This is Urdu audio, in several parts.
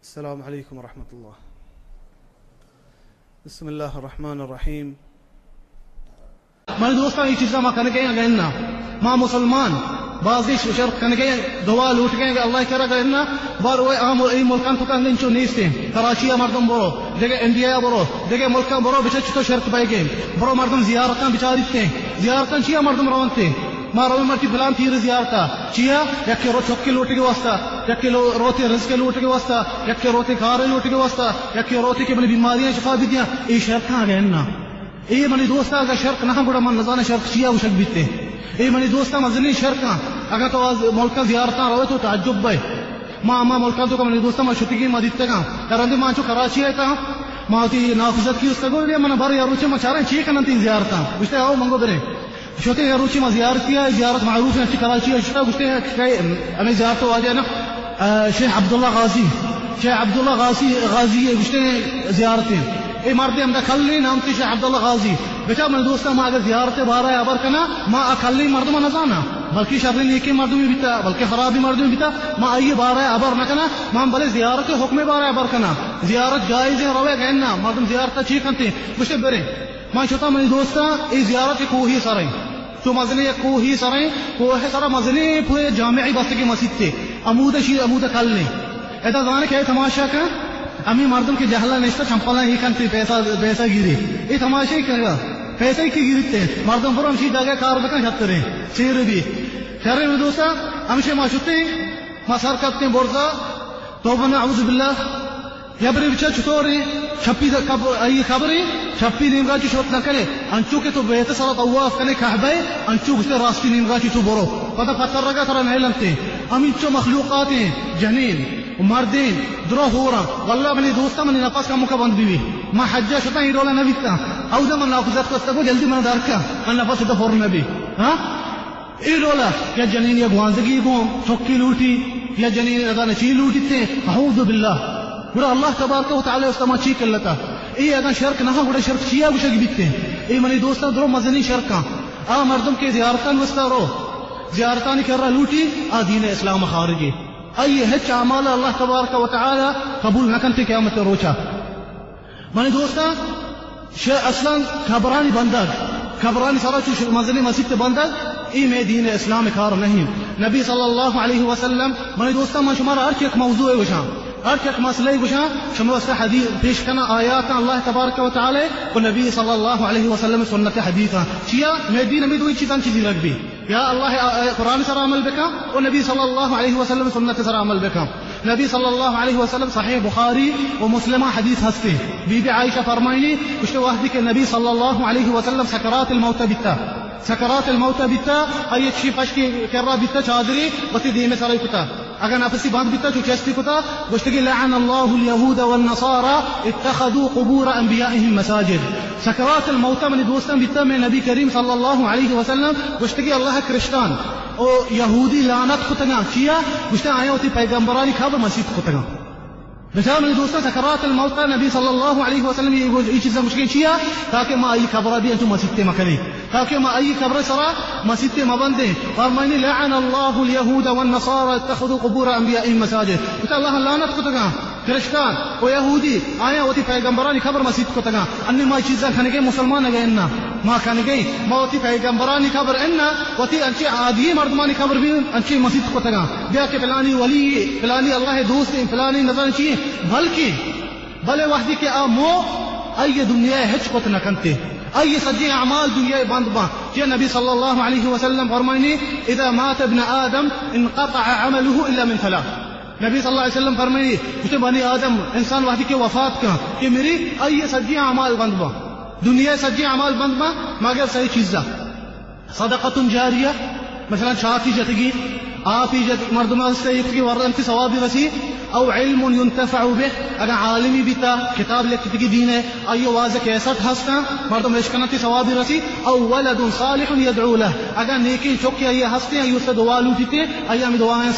السلام عليكم ورحمة الله. بسم الله الرحمن الرحيم. ہمارے دوستان یہ چیزاں کرنے گئے گئنا ماں مسلمان بازی شرک کرنے گئے دعا لوٹ گئے اللہ کرا گئنا بار وہ عام ملکان تو کہنے چو نیستے کراچی مردم برو دیکھے انڈیا برو دیکھے ملکان برو بچے چتو شرک بائی گئے برو مردم زیارتاں بچارتے زیارتاں چیا مردم روانتے ما روی مرتی بلان تیر زیارتا چیا یکی رو چکی لوٹے کے واسطہ یکی روتے رزق لوٹے کے واسطہ یکی روتے کارے لوٹے کے واسطہ یکی روتے کے بلی بیماریاں شفا بھی دیا یہ شرکاں گئنا اے منی دوستا اگر شرک نہ گڑا من نظان شرک چیا و شک بیتے اے منی دوستا مزنی شرکاں اگر تو ملکا زیارتاں روے تو تعجب بے ما ملکا تو منی دوستا ما شتگی ما دیتے گا کرندے ما چو کراچی آئے تا ما تی نافذت کی اس کا گوڑ من بار یا روچے ما چاریں چیئے کنن زیارتاں گوشتے آؤ منگو برے شوتے یا روچے ما زیارتی ہے زیارت معروف ہے کراچی اشتا گوشتے ہمیں زیارتو آجائے نا شیخ عبداللہ غازی گوشتے زیارتیں اے مردی ہم دا کھلی نامتی شیخ عبداللہ غازی بیچا من دوستا ما اگر زیارت بارا ہے ابر کنا ما اکھلی مردم نزانا بلکہ شرری نیکی مردمی بیتا بلکہ خرابی مردمی بیتا ما آئیے بارا ہے ابر نکنا ما بلے زیارت حکم بارا ہے ابر کنا زیارت جائز ہے روے گئنا مردم زیارت چی کنتے گوشتے برے ما چھتا من دوستا ای زیارت کوہی سرائیں تو مزنی کوہی سرائیں کوہ سرا مزنی پوئے جامعی بستگی مسجد تے عمود شیر عمود کھلنے ایتا زمانے کہ تماشا کا امی مردم کی جہلا نشتا چمپلا ہی کنتی پیسہ گیری یہ تماشا ہی کرگا پیسہ ہی کی گیرتے مردم پر ہمشی داگا کار بکن شترے شیر بھی شرر میں دوستا ہمشی ما شتے ما سر کرتے بورزا توبہ نعوذ باللہ یبری بچا چطوری چھپی ای خبری چھپی نیمگا چی شوت نہ کرے انچو کے تو بیت سر طواف کنے کعبے انچو گستے راستی نیمگا چی تو برو پتہ پتر رگا ترہ نہیں لنتے امی چو مخلوقات ہیں جنین مردین درو ہورا والله منی دوستا منی نفس کا مکہ بند بھی ما حجہ شتا ہی رولا نبیتا او دا من نافذت کو استگو جلدی من دارکا من نفس دا فور نبی ہاں ای رولا یا جنین یا گوانزگی گو چکی لوٹی یا جنین ادا نچی لوٹی تے اعوذ باللہ گڑا اللہ تبارک و تعالی استما چی کلتا ای ادا شرک نہ گڑا شرک چیا گشگ بیتے ای منی دوستا درو مزنی شرکاں آ مردم کے زیارتان وستا رو زیارتان کر لوٹی آ دین اسلام خارجی اي هج اعمال الله تبارك وتعالى قبول نکنت قیامت روچا من دوستا اصلا خبرانی بندگ خبرانی سارا چو مزنی مسجد بندگ ای میں دین اسلام کار نہیں نبی صلی اللہ علیہ وسلم من دوستا من شمار ہر ایک موضوع وشان ہر ایک مسئلہ وشان شمار اس حدیث پیش کرنا آیات اللہ تبارک و تعالی و نبی صلی اللہ علیہ وسلم سنت حدیثا چیا میں دین میں دوئی چیزاں چیزی رکھ بھی یا اللہ قرآن سر عمل بکا و نبی صلی اللہ علیہ وسلم سنت سر عمل بکا نبی صلی اللہ علیہ وسلم صحیح بخاری و مسلمہ حدیث ہستے بی بی عائشہ فرمائنی کچھ وحدی کہ نبی صلی اللہ علیہ وسلم سکرات الموت بیتا سکرات الموت بیتا ای چی فشکی کرا بیتا چادری بسی دیم سرائی کتا اگر نفسی باند بیتا چو چستی کتا گوشتگی لعن اللہ اليهود والنصارى اتخذوا قبور انبیائهم مساجد سکرات الموت من دوستان بیتا میں نبی کریم صلی اللہ علیہ وسلم گوشتگی اللہ کرشتان او یہودی لعنت کتگا چیا گوشتا آیا ہوتی پیغمبرانی خبر مسجد کتگا بچا من دوستان سکرات الموت نبی صلی اللہ علیہ وسلم یہ چیزا مشکل چیا تاکہ ما ای خبرہ بھی انتو مسجد تے مکلی تاکہ ما ای خبر سرا مسجد تے مبندے فرمائنی لعن اللہ اليهود والنصارى اتخذوا قبور انبیائهم مساجد بچا اللہ لعنت کتگا کرشتان و یہودی آیا ہوتی پیغمبرانی خبر مسجد کتگا انی ما چیزا کھنگے مسلمان گئے اننا ما کھنگے ما ہوتی پیغمبرانی خبر اننا ہوتی انچے عادی مردمانی خبر بھی انچے مسجد کتگا بیا کہ فلانی ولی فلانی اللہ دوست فلانی نظر چیئے بلکہ بلے وحدی کے آمو ای دنیا ہچ کت نہ کنتے ای سجی اعمال دنیا بند با کہ نبی صلی اللہ علیہ وسلم فرمائنی اذا مات ابن آدم انقطع عمله الا من ثلاث نبی صلی اللہ علیہ وسلم فرمائنی کہ بنی آدم انسان وحدی کے وفات کا کہ میری ای سجی اعمال بند با دنیا سجی اعمال بند با مگر صحیح چیزا صدقۃ جاریہ مثلا شاکی جتگی آپ ہی مردمہ سے ایک کی ورن کی ثواب رسی او علم ينتفع به اگر عالمی بیتا کتاب لکھتی دین ہے ایو واضح کیسٹ ہستا مردم اشکنتی ثواب رسی او ولد صالح يدعو له اگر نیکی چوکی ای ہستے ایو سے دعا لوٹتے ایام دعائیں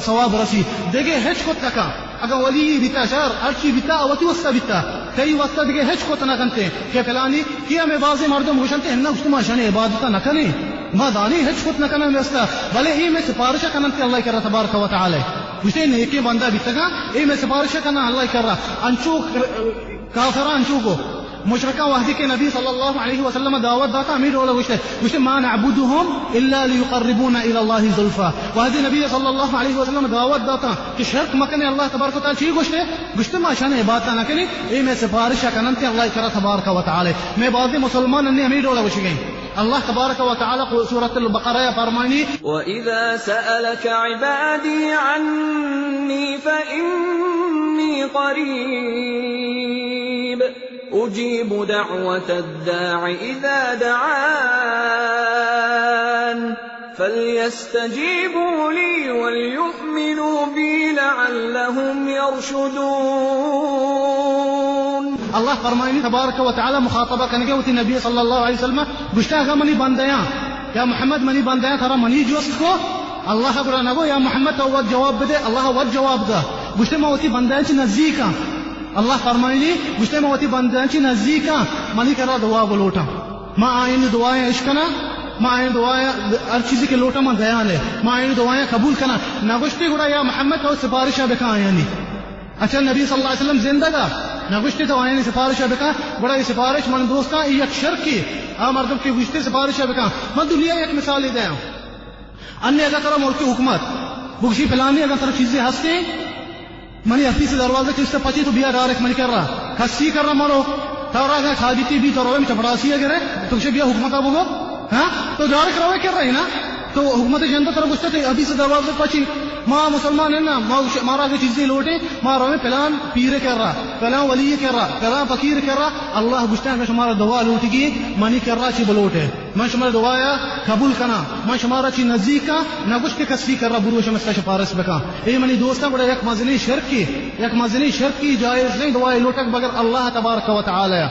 ثواب رسی دیکھے ہچ کو تکا اگر ولی بیتا شر ارچی بیتا اوتی وستا بیتا کئی وستا دیکھے ہچ کو تنا کنتے کہ فلانی کیا میں بعضی مردم گوشنتے ہننا اجتماع شان عبادتا نہ کریں ما دانی ہچ کو نہ کرنا وستا بلے ہی میں سفارش کننتے اللہ کرا تبارک و تعالی گوشتے نیکی بندہ بھی تگا اے میں سفارش کرنا اللہ کر رہا انچو کافرہ انچو کو مشرکہ وحدی کے نبی صلی اللہ علیہ وسلم دعوت داتا امیر رولا گوشتے ما نعبدهم الا ليقربونا الى الله زلفا وحدی نبی صلی اللہ علیہ وسلم دعوت داتا کہ شرک مکنے اللہ تبارک و تعالی چی گوشتے ما شان عبادت نہ کریں اے میں سفارش کننتے اللہ کرا تبارک و تعالی میں بعض مسلمان نے امیر رولا گوشتے اللہ تبارک و تعالی سورۃ البقرہ فرمانی وَإِذَا سَأَلَكَ عِبَادِي عَنِّي فَإِنِّي قَرِيبٌ أُجِيبُ دَعْوَةَ الدَّاعِ إِذَا دَعَانِ فَلْيَسْتَجِيبُوا لِي وَلْيُؤْمِنُوا بِي لَعَلَّهُمْ يَرْشُدُونَ اللہ فرمائنی تبارک و تعالی مخاطبہ کرنے کے ہوتی نبی صلی اللہ علیہ وسلم گشتا اگر منی بندیاں یا محمد منی بندیاں تھرا منی جوست کو اللہ برا نگو یا محمد تو وقت جواب دے اللہ وقت جواب دا گشتے میں ہوتی بندیاں چی نزدیکا اللہ فرمائنی گشتے میں ہوتی بندیاں چی نزدیکا منی کرا دعا بلوٹا ما آئین دعائیں عشقنا ما آئین دعائیں ہر چیزی کے لوٹا من دیان لے ما آئین دعائیں قبول کرنا نگشتے گڑا یا محمد تو سفارشہ بکا آئینی اچھا نبی صلی اللہ علیہ وسلم زندہ دا نگشتے تو آئینی سفارشہ بکا بڑا یہ سفارش من دوستا یک شرک کی مردم کی گشتے سفارشہ بکا من دنیا ایک مثال دے دیا انہیں اگر طرح ملک کی حکومت بگشی پلانی اگر طرح چیزیں ہستے منی ہستی سے دروازے کی اس سے پچی تو بیا ڈائریکٹ منی کر رہا ہستی کر رہا مارو تورا گا کھادیتی بھی تورا میں چپڑاسی اگر تو کشے بیا حکومت آبو گو ہاں تو ڈائریکٹ روے کر رہی نا تو حکومت جنتا طرح گشتے تھے ابھی سے دروازے پچی ماں مسلمان ہے نا مارا کے چیزیں لوٹے ماں روے پلان پیرے کر رہا پلان ولی کر رہا پلان فقیر کر رہا اللہ گشتے ہیں کہ شمارا دعا لوٹی گی منی کر رہا چی بلوٹے میں شمارا دعایا قبول کنا میں شمارا چی نزدیک کا نہ کچھ کے کسفی کر رہا بروش میں اس کا شفارس بکا اے منی دوستا بڑا یک مزنی شرک کی جائز نہیں دعائے لوٹک بگر اللہ تبارک و تعالی